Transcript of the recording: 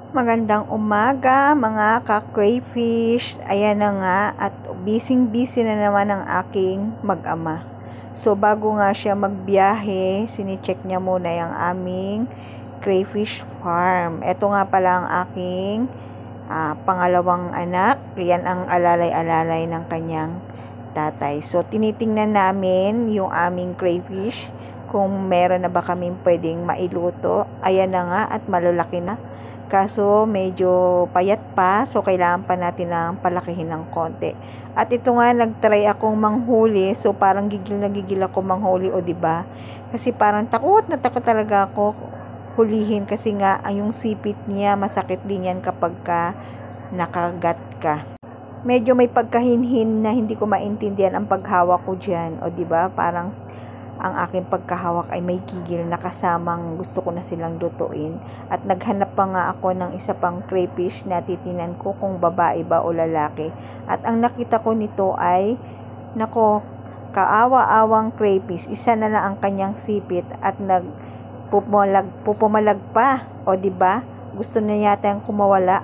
Magandang umaga mga ka-crayfish. Ayan na nga at busy na naman ang aking mag-ama. So bago nga siya magbiyahe, sinicheck niya muna yung aming crayfish farm. Ito nga pala ang aking pangalawang anak. Yan ang alalay-alalay ng kanyang tatay. So tinitingnan namin yung aming crayfish kung meron na ba kaming pwedeng mailuto. Ayan na nga at malalaki na. Kaso medyo payat pa, so kailangan pa natin ng palakihin ng konti. At ito nga, nagtry akong manghuli, so parang gigil na gigil ako manghuli, o diba? Kasi parang takot na takot talaga ako hulihin kasi nga yung sipit niya, masakit din yan kapag nakagat ka. Medyo may pagkahinhin na hindi ko maintindihan ang paghawak ko dyan, o diba? Parang ang aking pagkahawak ay may gigil na kasamang gusto ko na silang lutuin. At naghanap pa nga ako ng isa pang crayfish na titinan ko kung babae ba o lalaki. At ang nakita ko nito ay, nako, kaawa-awang crayfish. Isa na lang ang kanyang sipit at pupumalag pa. O diba? Gusto na yata yung kumawala.